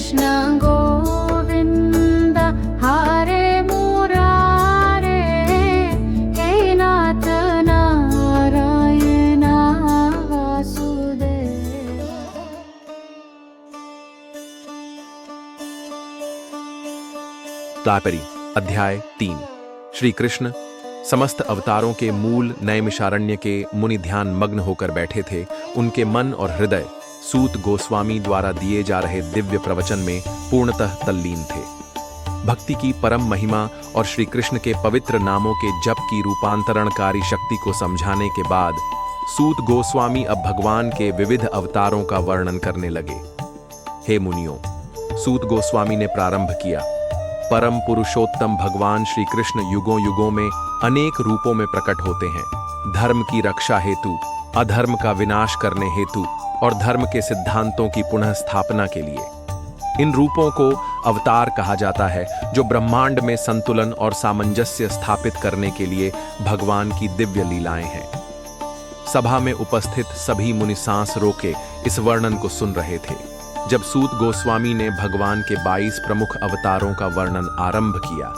कृष्ण गोविंद हरे मुरारे, हे नाथ नारायण वासुदेव। तात्पर्य अध्याय 3। श्री कृष्ण समस्त अवतारों के मूल नैमिषारण्य के मुनि ध्यान मग्न होकर बैठे थे। उनके मन और हृदय सूत गोस्वामी द्वारा दिए जा रहे दिव्य प्रवचन में पूर्णतः तल्लीन थे। भक्ति की परम महिमा और श्री कृष्ण के पवित्र नामों के जप की रूपांतरणकारी शक्ति को समझाने के बाद सूत गोस्वामी अब भगवान के विविध अवतारों का वर्णन करने लगे। हे मुनियों, सूत गोस्वामी ने प्रारंभ किया। परम पुरुषोत्तम भगवान श्री कृष्ण युगों युगों में अनेक रूपों में प्रकट होते हैं, धर्म की रक्षा हेतु, अधर्म का विनाश करने हेतु और धर्म के सिद्धांतों की पुनः स्थापना के लिए। इन रूपों को अवतार कहा जाता है, जो ब्रह्मांड में संतुलन और सामंजस्य स्थापित करने के लिए भगवान की दिव्य लीलाएं हैं। सभा में उपस्थित सभी मुनि सांस रोके इस वर्णन को सुन रहे थे। जब सूत गोस्वामी ने भगवान के 22 प्रमुख अवतारों का वर्णन आरंभ किया,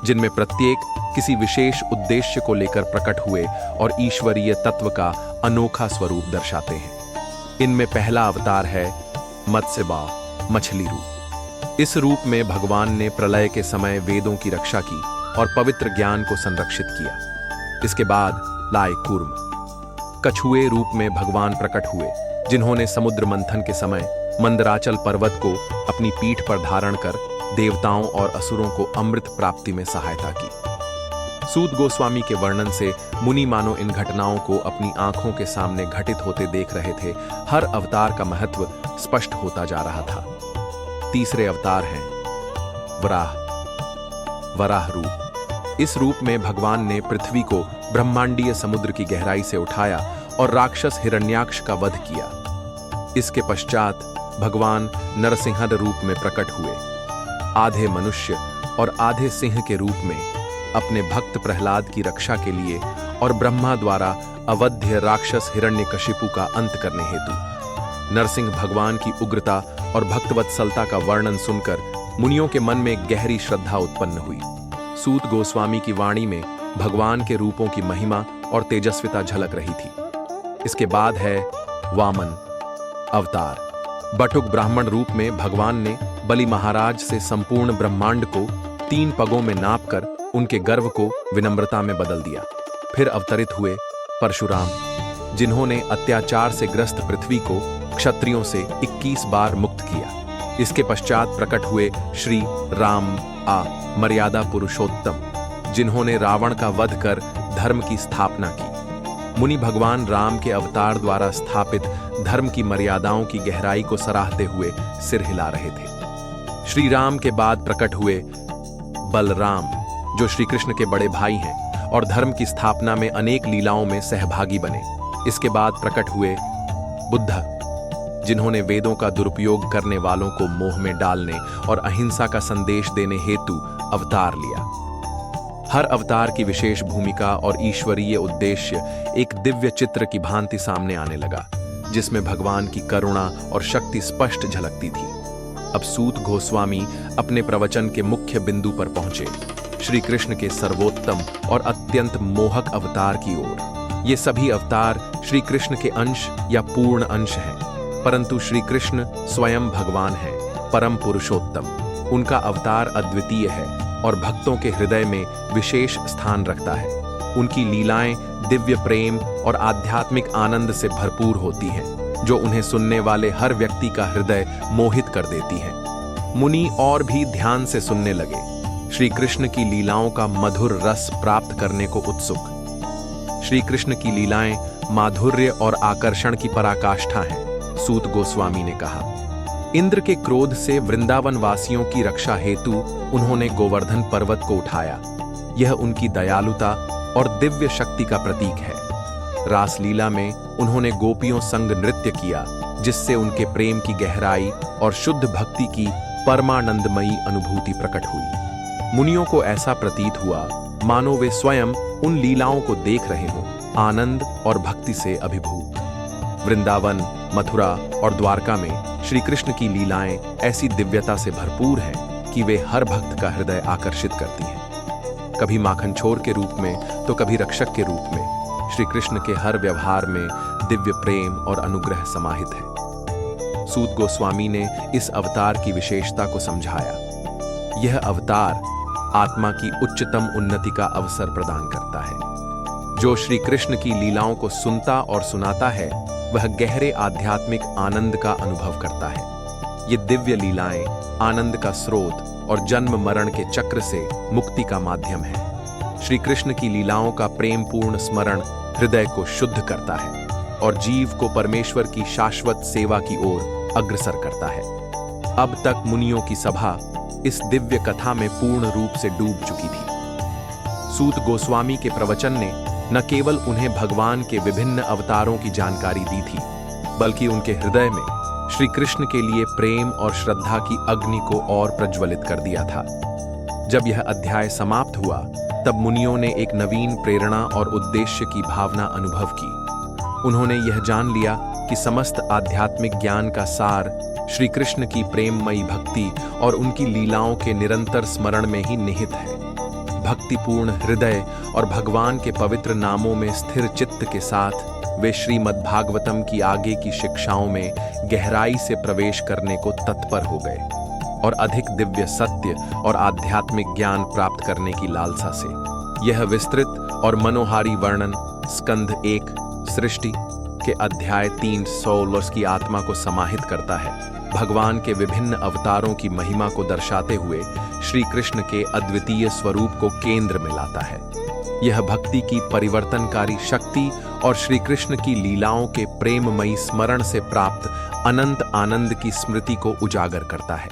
जिनमें प्रत्येक किसी विशेष उद्देश्य को लेकर प्रकट हुए और ईश्वरीय तत्व का अनोखा स्वरूप दर्शाते हैं। इनमें पहला अवतार है मत्स्यबा, मछली रूप। इस रूप में भगवान ने प्रलय के समय वेदों की रक्षा की और पवित्र ज्ञान को संरक्षित किया। इसके बाद लाए कूर्म, कछुए रूप में भगवान प्रकट हुए, जिन्होंने समुद्र मंथन के समय मंदराचल पर्वत को अपनी पीठ पर धारण कर देवताओं और असुरों को अमृत प्राप्ति में सहायता की। सूत गोस्वामी के वर्णन से मुनि मानो इन घटनाओं को अपनी आंखों के सामने घटित होते देख रहे थे। हर अवतार का महत्व स्पष्ट होता जा रहा था। तीसरे अवतार हैं वराह, वराह रूप। इस रूप में भगवान ने पृथ्वी को ब्रह्मांडीय समुद्र की गहराई से उठाया और राक्षस हिरण्याक्ष का वध किया। इसके पश्चात भगवान नरसिंह रूप में प्रकट हुए, आधे मनुष्य और आधे सिंह के रूप में, अपने भक्त प्रहलाद की रक्षा के लिए और ब्रह्मा द्वारा अवध्य राक्षस हिरण्यकशिपु का अंत करने हेतु। नरसिंह भगवान की उग्रता और भक्तवत्सलता का वर्णन सुनकर मुनियों के मन में गहरी श्रद्धा उत्पन्न हुई। सूत गोस्वामी की वाणी में भगवान के रूपों की महिमा और तेजस्विता झलक रही थी। इसके बाद है वामन अवतार। बटुक ब्राह्मण रूप में भगवान ने बलि महाराज से संपूर्ण ब्रह्मांड को 3 पगों में नापकर उनके गर्व को विनम्रता में बदल दिया। फिर अवतरित हुए परशुराम, जिन्होंने अत्याचार से ग्रस्त पृथ्वी को क्षत्रियों से 21 बार मुक्त किया। इसके पश्चात प्रकट हुए श्री राम मर्यादा पुरुषोत्तम, जिन्होंने रावण का वध कर धर्म की स्थापना की। मुनि भगवान राम के अवतार द्वारा स्थापित धर्म की मर्यादाओं की गहराई को सराहते हुए सिर हिला रहे थे। श्री राम के बाद प्रकट हुए बलराम, जो श्री कृष्ण के बड़े भाई हैं और धर्म की स्थापना में अनेक लीलाओं में सहभागी बने। इसके बाद प्रकट हुए बुद्ध, जिन्होंने वेदों का दुरुपयोग करने वालों को मोह में डालने और अहिंसा का संदेश देने हेतु अवतार लिया। हर अवतार की विशेष भूमिका और ईश्वरीय उद्देश्य एक दिव्य चित्र की भांति सामने आने लगा, जिसमें भगवान की करुणा और शक्ति स्पष्ट झलकती थी। अब सूत गोस्वामी अपने प्रवचन के मुख्य बिंदु पर पहुंचे, श्री कृष्ण के सर्वोत्तम और अत्यंत मोहक अवतार की ओर। ये सभी अवतार श्री कृष्ण के अंश या पूर्ण अंश हैं, परंतु श्री कृष्ण स्वयं भगवान हैं, परम पुरुषोत्तम। उनका अवतार अद्वितीय है और भक्तों के हृदय में विशेष स्थान रखता है। उनकी लीलाएं दिव्य प्रेम और आध्यात्मिक आनंद से भरपूर होती हैं, जो उन्हें सुनने वाले हर व्यक्ति का हृदय मोहित कर देती हैं। मुनि और भी ध्यान से सुनने लगे, श्री कृष्ण की लीलाओं का मधुर रस प्राप्त करने को उत्सुक। श्री कृष्ण की लीलाएं माधुर्य और आकर्षण की पराकाष्ठा हैं, सूत गोस्वामी ने कहा। इंद्र के क्रोध से वृंदावन वासियों की रक्षा हेतु उन्होंने गोवर्धन पर्वत को उठाया। यह उनकी दयालुता और दिव्य शक्ति का प्रतीक है। रासलीला में उन्होंने गोपियों संग नृत्य किया, जिससे उनके प्रेम की गहराई और शुद्ध भक्ति की परमानंदमयी अनुभूति प्रकट हुई। मुनियों को ऐसा प्रतीत हुआ मानो वे स्वयं उन लीलाओं को देख रहे हों, आनंद और भक्ति से अभिभूत। वृंदावन, मथुरा और द्वारका में श्री कृष्ण की लीलाएं ऐसी दिव्यता से भरपूर हैं कि वे हर भक्त का हृदय आकर्षित करती हैं। कभी माखन छोर के रूप में तो कभी रक्षक के रूप में श्री कृष्ण के हर व्यवहार में दिव्य प्रेम और अनुग्रह समाहित है। सूत गोस्वामी ने इस अवतार की विशेषता को समझाया। यह अवतार आत्मा की उच्चतम उन्नति का अवसर प्रदान करता है। जो श्री कृष्ण की लीलाओं को सुनता और सुनाता है वह गहरे आध्यात्मिक आनंद का अनुभव करता है। ये दिव्य लीलाएं आनंद का स्रोत और जन्म मरण के चक्र से मुक्ति का माध्यम है। श्री कृष्ण की लीलाओं का प्रेमपूर्ण स्मरण हृदय को शुद्ध करता है और जीव को परमेश्वर की शाश्वत सेवा की ओर अग्रसर करता है। अब तक मुनियों की सभा इस दिव्य कथा में पूर्ण रूप से डूब चुकी थी। सूत गोस्वामी के प्रवचन ने न केवल उन्हें भगवान के विभिन्न अवतारों की जानकारी दी थी, बल्कि उनके हृदय में श्री कृष्ण के लिए प्रेम और श्रद्धा की अग्नि को और प्रज्वलित कर दिया था। जब यह अध्याय समाप्त हुआ, तब मुनियों ने एक नवीन प्रेरणा और उद्देश्य की भावना अनुभव की। उन्होंने यह जान लिया कि समस्त आध्यात्मिक ज्ञान का सार श्री कृष्ण की प्रेममयी भक्ति और उनकी लीलाओं के निरंतर स्मरण में ही निहित है। भक्तिपूर्ण हृदय और भगवान के पवित्र नामों में स्थिर चित्त के साथ वे श्रीमद्भागवतम की आगे की शिक्षाओं में गहराई से प्रवेश करने को तत्पर हो गए और अधिक दिव्य सत्य और आध्यात्मिक ज्ञान प्राप्त करने की लालसा से। यह विस्तृत और मनोहारी वर्णन स्कंध 1 सृष्टि के अध्याय 316 की आत्मा को समाहित करता है। भगवान के विभिन्न अवतारों की महिमा को दर्शाते हुए श्री कृष्ण के अद्वितीय स्वरूप को केंद्र में लाता है। यह भक्ति की परिवर्तनकारी शक्ति और श्री कृष्ण की लीलाओं के प्रेममयी स्मरण से प्राप्त अनंत आनंद की स्मृति को उजागर करता है।